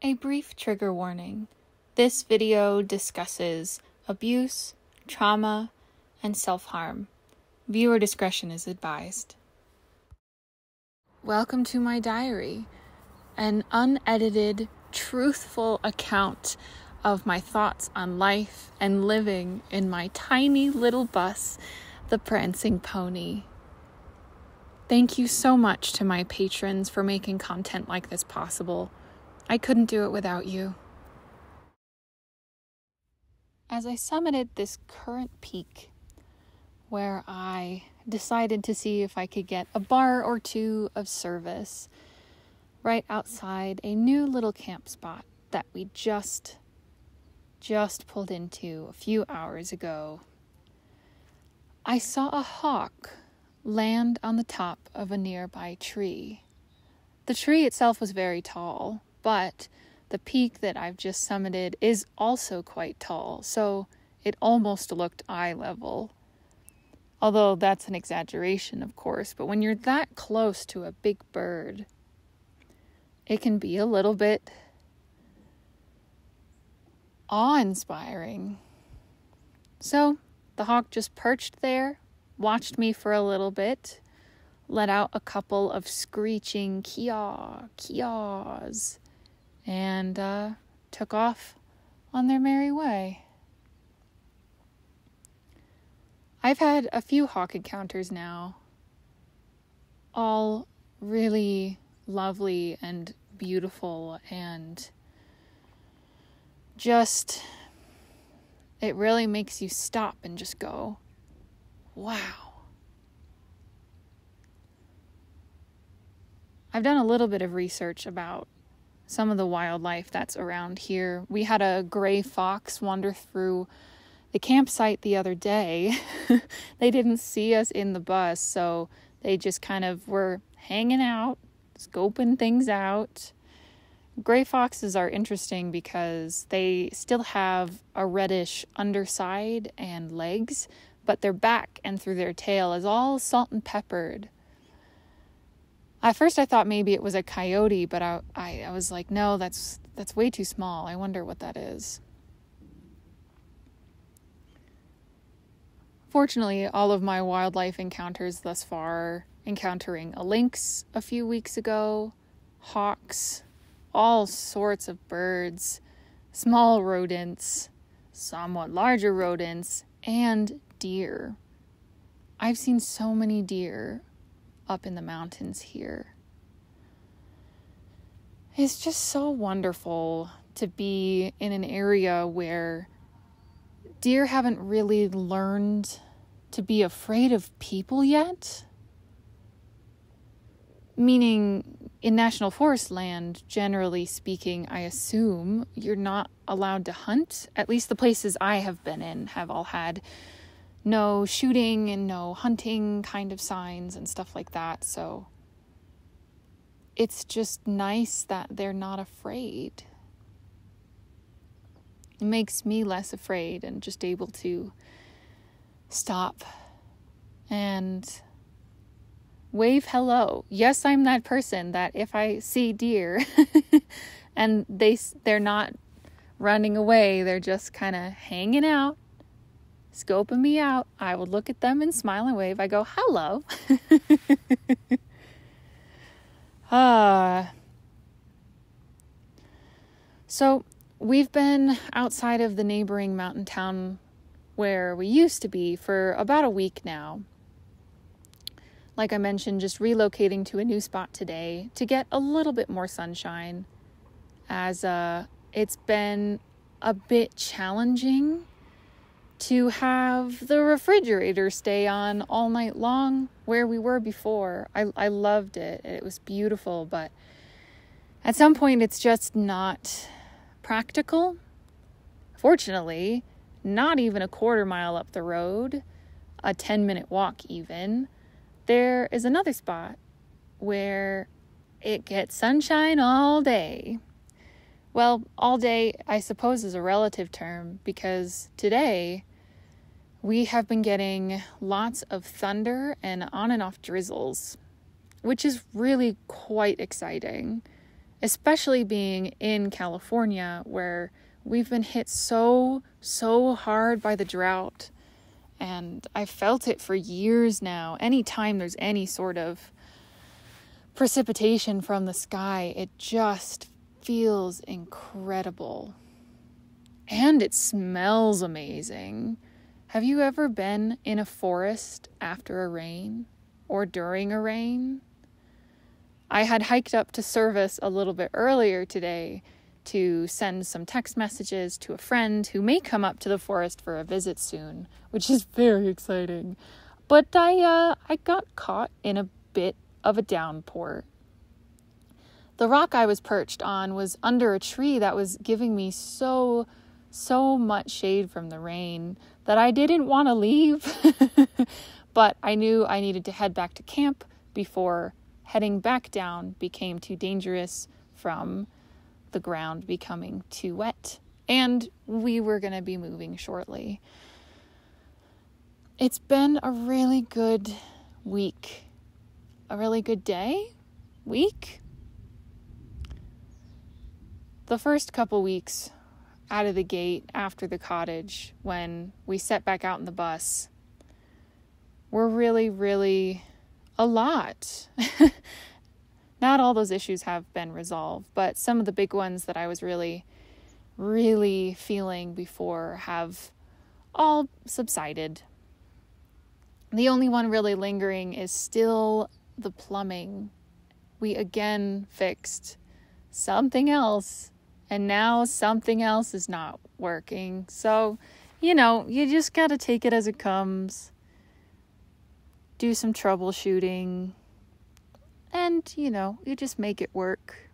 A brief trigger warning. This video discusses abuse, trauma, and self-harm. Viewer discretion is advised. Welcome to my diary, an unedited, truthful account of my thoughts on life and living in my tiny little bus, the Prancing Pony. Thank you so much to my patrons for making content like this possible. I couldn't do it without you. As I summited this current peak, where I decided to see if I could get a bar or two of service right outside a new little camp spot that we just pulled into a few hours ago, I saw a hawk land on the top of a nearby tree. The tree itself was very tall, but the peak that I've just summited is also quite tall, so it almost looked eye level. Although that's an exaggeration, of course, but when you're that close to a big bird, it can be a little bit awe-inspiring. So the hawk just perched there, watched me for a little bit, let out a couple of screeching kia-kias, and took off on their merry way. I've had a few hawk encounters now, all really lovely and beautiful, and just, it really makes you stop and just go, wow. I've done a little bit of research about some of the wildlife that's around here. We had a gray fox wander through the campsite the other day. They didn't see us in the bus, so they just kind of were hanging out, scoping things out. Gray foxes are interesting because they still have a reddish underside and legs, but their back and through their tail is all salt and peppered. At first I thought maybe it was a coyote, but I was like, no, that's way too small. I wonder what that is. Fortunately, all of my wildlife encounters thus far, encountering a lynx a few weeks ago, hawks, all sorts of birds, small rodents, somewhat larger rodents, and deer. I've seen so many deer up in the mountains here. It's just so wonderful to be in an area where deer haven't really learned to be afraid of people yet. Meaning, in national forest land, generally speaking, I assume you're not allowed to hunt. At least the places I have been in have all had no shooting and no hunting kind of signs and stuff like that. So it's just nice that they're not afraid. It makes me less afraid and just able to stop and wave hello. Yes, I'm that person that if I see deer and they're not running away, they're just kind of hanging out, scoping me out, I will look at them and smile and wave. I go, hello. So we've been outside of the neighboring mountain town where we used to be for about a week now. Like I mentioned, just relocating to a new spot today to get a little bit more sunshine, as it's been a bit challenging to have the refrigerator stay on all night long where we were before. I loved it. It was beautiful, but at some point it's just not practical. Fortunately, not even a quarter mile up the road, a 10-minute walk even, there is another spot where it gets sunshine all day. Well, all day, I suppose, is a relative term, because today we have been getting lots of thunder and on and off drizzles, which is really quite exciting. especially being in California where we've been hit so hard by the drought. And I've felt it for years now. Anytime there's any sort of precipitation from the sky, it just feels incredible. And it smells amazing. Have you ever been in a forest after a rain or during a rain? I had hiked up to service a little bit earlier today to send some text messages to a friend who may come up to the forest for a visit soon, which is very exciting. But I got caught in a bit of a downpour. The rock I was perched on was under a tree that was giving me so much shade from the rain that I didn't want to leave. But I knew I needed to head back to camp before heading back down became too dangerous from the ground becoming too wet, and we were going to be moving shortly. It's been a really good week, a really good week. The first couple weeks out of the gate after the cottage, when we set back out in the bus, were really a lot. Not all those issues have been resolved, but some of the big ones that I was really feeling before have all subsided. The only one really lingering is still the plumbing. We again fixed something else, and now something else is not working. So, you just gotta take it as it comes. Do some troubleshooting. And, you just make it work.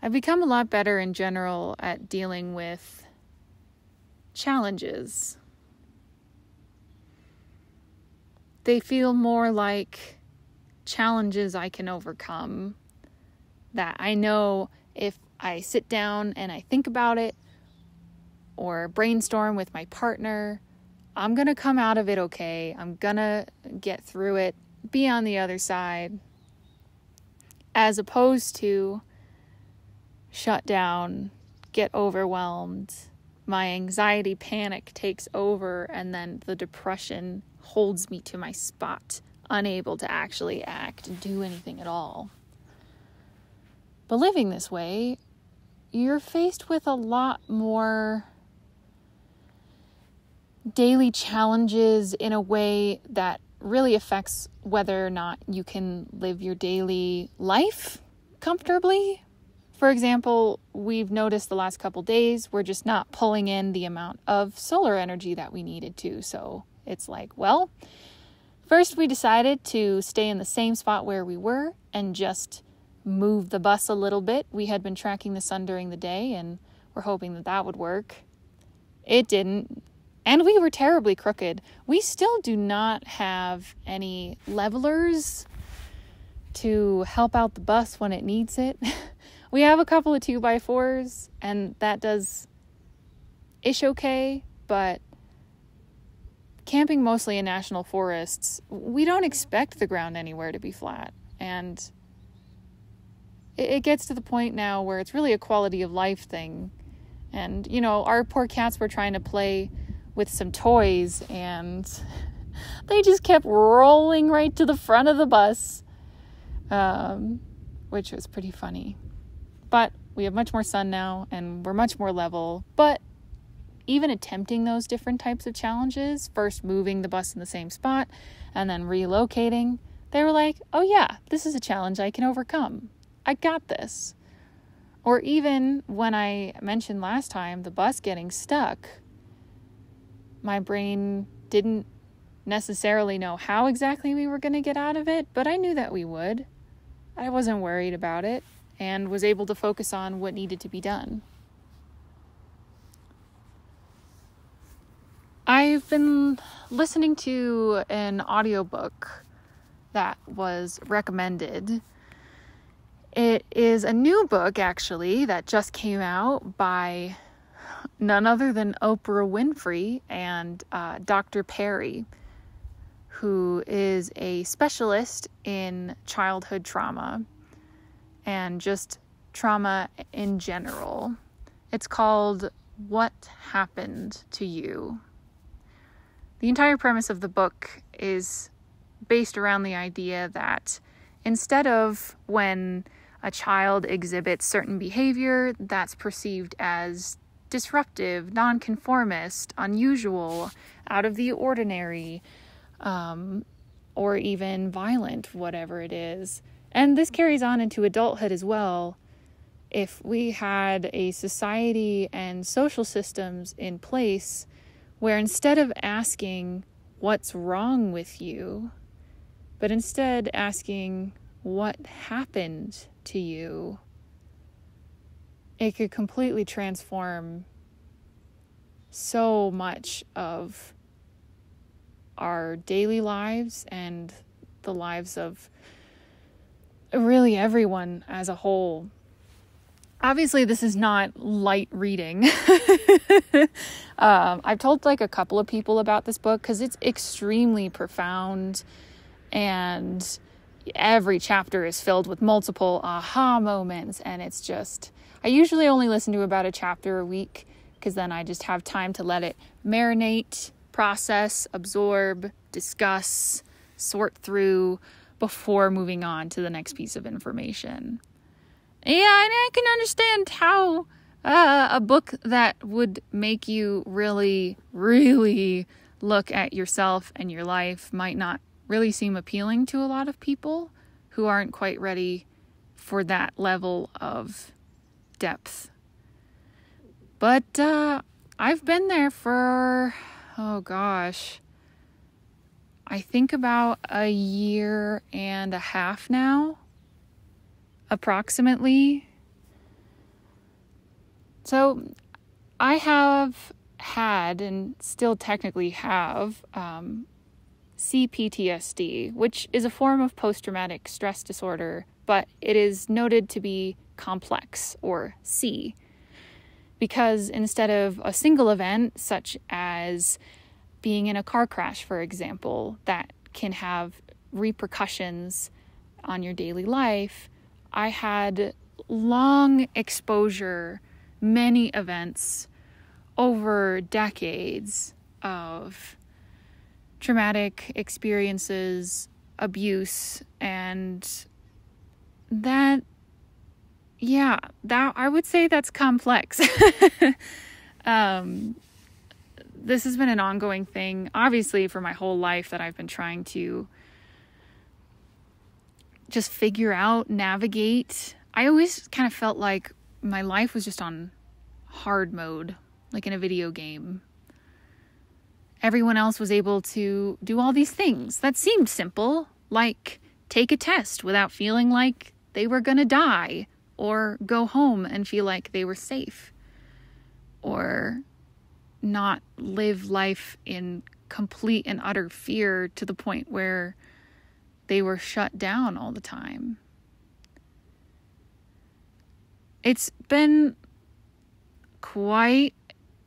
I've become a lot better in general at dealing with challenges. They feel more like challenges I can overcome, that I know if I sit down and I think about it or brainstorm with my partner, I'm going to come out of it okay. I'm going to get through it, be on the other side, as opposed to shut down, get overwhelmed, my anxiety panic takes over, and then the depression holds me to my spot, unable to actually act, do anything at all. But living this way, you're faced with a lot more daily challenges in a way that really affects whether or not you can live your daily life comfortably. For example, we've noticed the last couple days we're just not pulling in the amount of solar energy that we needed to. So it's like, well, first we decided to stay in the same spot where we were and just move the bus a little bit. We had been tracking the sun during the day and we're hoping that that would work. It didn't. And we were terribly crooked. We still do not have any levelers to help out the bus when it needs it. We have a couple of 2x4s, and that does ish okay, but camping mostly in national forests, we don't expect the ground anywhere to be flat. And it gets to the point now where it's really a quality of life thing. And, our poor cats were trying to play with some toys, and they just kept rolling right to the front of the bus, which was pretty funny. But we have much more sun now, and we're much more level. But even attempting those different types of challenges, first moving the bus in the same spot, and then relocating, they were like, oh yeah, this is a challenge I can overcome. I got this. Or even when I mentioned last time the bus getting stuck, my brain didn't necessarily know how exactly we were going to get out of it, but I knew that we would. I wasn't worried about it and was able to focus on what needed to be done. I've been listening to an audiobook that was recommended. It is a new book, actually, that just came out by none other than Oprah Winfrey and Dr. Perry, who is a specialist in childhood trauma. and just trauma in general. It's called What Happened to You. The entire premise of the book is based around the idea that instead of when a child exhibits certain behavior that's perceived as disruptive, nonconformist, unusual, out of the ordinary, or even violent, whatever it is. And this carries on into adulthood as well. If we had a society and social systems in place where instead of asking what's wrong with you, but instead asking what happened to you, it could completely transform so much of our daily lives and the lives of really everyone as a whole. Obviously, this is not light reading. I've told like a couple of people about this book because it's extremely profound, and every chapter is filled with multiple aha moments, and it's just, I usually only listen to about a chapter a week because then I just have time to let it marinate, process, absorb, discuss, sort through before moving on to the next piece of information. Yeah, and I can understand how a book that would make you really, really look at yourself and your life might not really seem appealing to a lot of people who aren't quite ready for that level of depth. But I've been there for, I think about a year and a half now, approximately. So I have had, and still technically have, C-ptsd, which is a form of post-traumatic stress disorder, but it is noted to be complex, or C, because instead of a single event, such as being in a car crash, for example, that can have repercussions on your daily life, I had long exposure, many events over decades of traumatic experiences, abuse, and that I would say that's complex. This has been an ongoing thing, obviously, for my whole life, that I've been trying to just figure out, navigate. I always kind of felt like my life was just on hard mode, like in a video game. Everyone else was able to do all these things that seemed simple, like take a test without feeling like they were gonna die, or go home and feel like they were safe, or not live life in complete and utter fear to the point where they were shut down all the time. It's been quite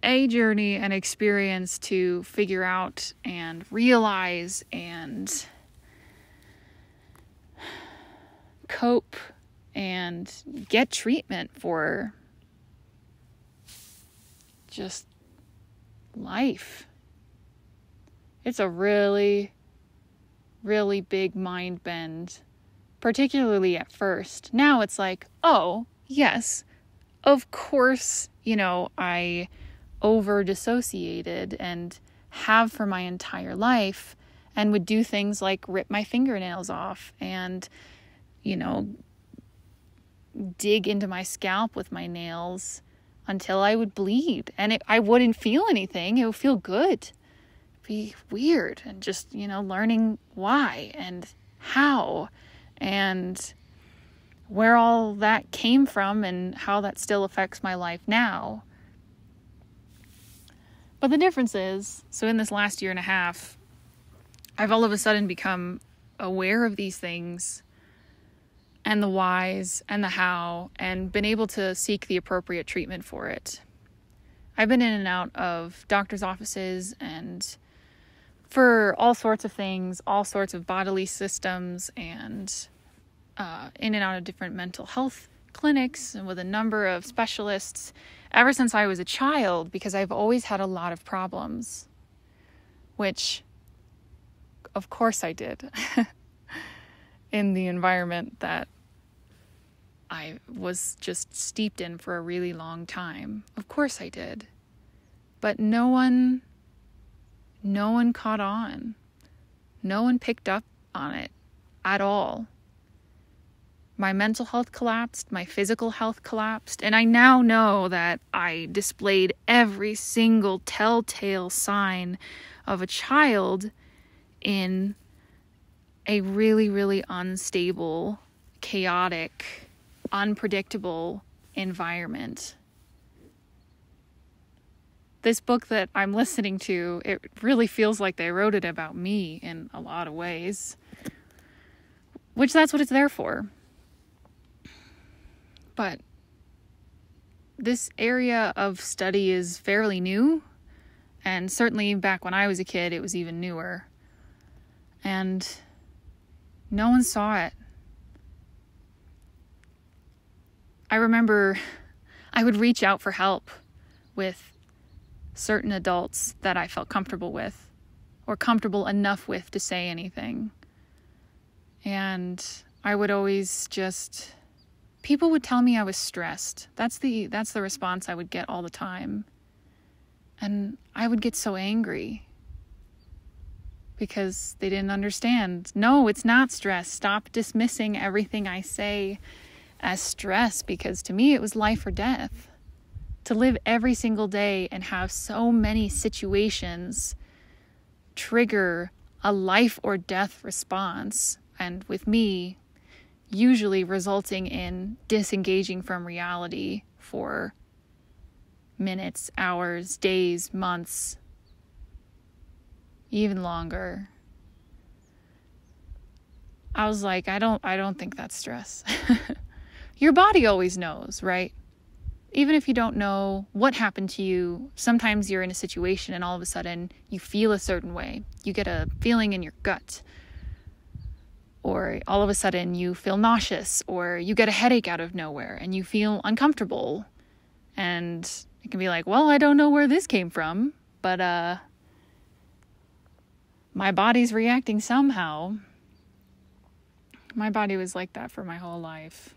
a journey and experience to figure out and realize and cope and get treatment for just life. It's a really, really big mind bend, particularly at first. Now it's like, oh, yes, of course, I over-dissociated and have for my entire life, and would do things like rip my fingernails off and, dig into my scalp with my nails until I would bleed. And I wouldn't feel anything. It would feel good. It'd be weird. And just, learning why and how and where all that came from and how that still affects my life now. But the difference is, so in this last year and a half, I've all of a sudden become aware of these things and the whys and the how, and been able to seek the appropriate treatment for it. I've been in and out of doctor's offices and for all sorts of things, all sorts of bodily systems and in and out of different mental health clinics and with a number of specialists ever since I was a child, because I've always had a lot of problems, which of course I did in the environment that I was just steeped in for a really long time. Of course I did. But no one caught on. No one picked up on it at all. My mental health collapsed, my physical health collapsed, and I now know that I displayed every single telltale sign of a child in a really, really unstable, chaotic, unpredictable environment. This book that I'm listening to, it really feels like they wrote it about me in a lot of ways, which that's what it's there for. But this area of study is fairly new, and certainly back when I was a kid, it was even newer. And no one saw it. I remember I would reach out for help with certain adults that I felt comfortable with, or comfortable enough with to say anything. And I would always just... people would tell me I was stressed. That's the response I would get all the time. And I would get so angry because they didn't understand. No, it's not stress. Stop dismissing everything I say as stress, because to me it was life or death. To live every single day and have so many situations trigger a life or death response, and with me, usually resulting in disengaging from reality for minutes, hours, days, months, even longer. I was like, I don't think that's stress. Your body always knows, right? Even if you don't know what happened to you, sometimes you're in a situation and all of a sudden you feel a certain way. You get a feeling in your gut. Or all of a sudden you feel nauseous, or you get a headache out of nowhere and you feel uncomfortable. And it can be like, well, I don't know where this came from, but my body's reacting somehow. My body was like that for my whole life.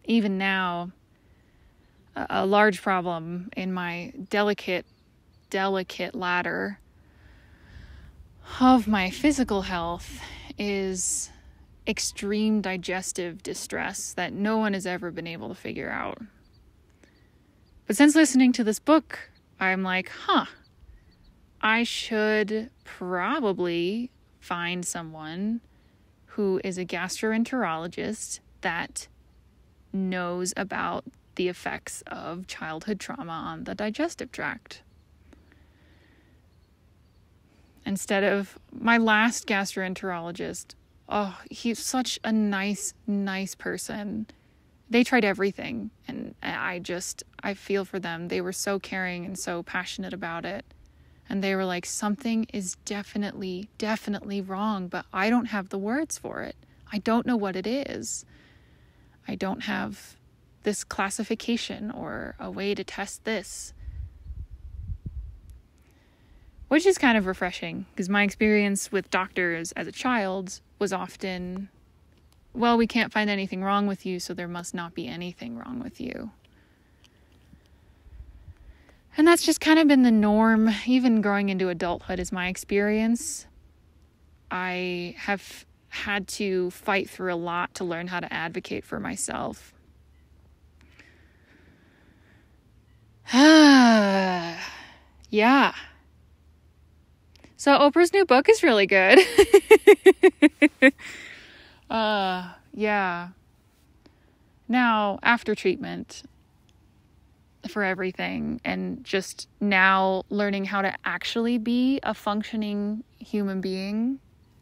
Even now, a large problem in my delicate ladder of my physical health is extreme digestive distress that no one has ever been able to figure out. But since listening to this book, I'm like, I should probably find someone who is a gastroenterologist that knows about the effects of childhood trauma on the digestive tract. Instead of my last gastroenterologist, he's such a nice person. They tried everything, and I feel for them. They were so caring and so passionate about it. And they were like, something is definitely wrong, but I don't have the words for it. I don't know what it is. I don't have this classification or a way to test this. Which is kind of refreshing, because my experience with doctors as a child was often, well, we can't find anything wrong with you, so there must not be anything wrong with you. And that's just kind of been the norm, even growing into adulthood is my experience. I have had to fight through a lot to learn how to advocate for myself. Yeah. So Oprah's new book is really good. Yeah. Now, after treatment for everything, and just now learning how to actually be a functioning human being,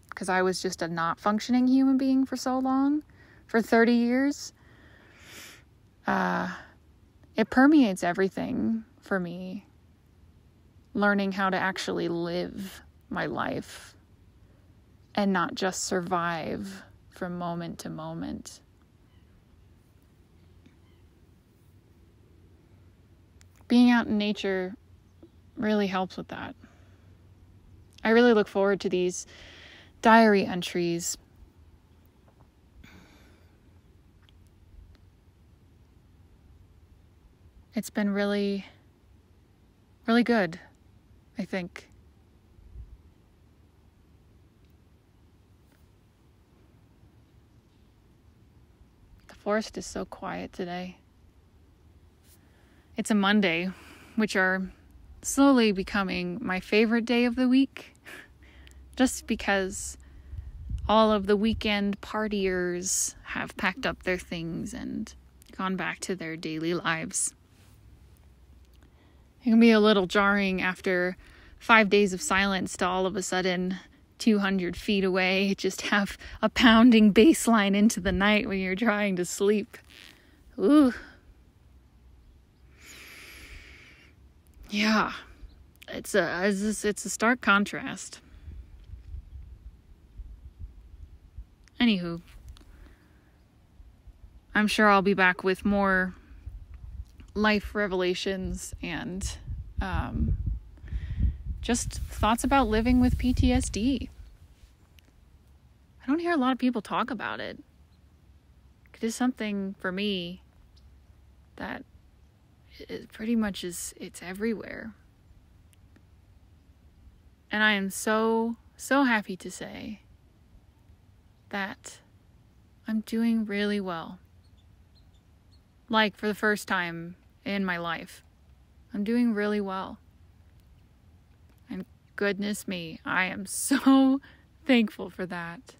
because I was just a not functioning human being for so long, for 30 years, it permeates everything for me. Learning how to actually live my life and not just survive from moment to moment. Being out in nature really helps with that. I really look forward to these diary entries. It's been really, really good, I think. The forest is so quiet today. It's a Monday, which are slowly becoming my favorite day of the week, just because all of the weekend partiers have packed up their things and gone back to their daily lives. It can be a little jarring after 5 days of silence to all of a sudden 200 feet away just have a pounding bass line into the night when you're trying to sleep. Ooh. Yeah, it's a stark contrast. Anywho, I'm sure I'll be back with more life revelations and just thoughts about living with PTSD. I don't hear a lot of people talk about it. It is something for me that it pretty much it's everywhere. And I am so happy to say that I'm doing really well. Like, for the first time in my life, I'm doing really well. And goodness me, I am so thankful for that.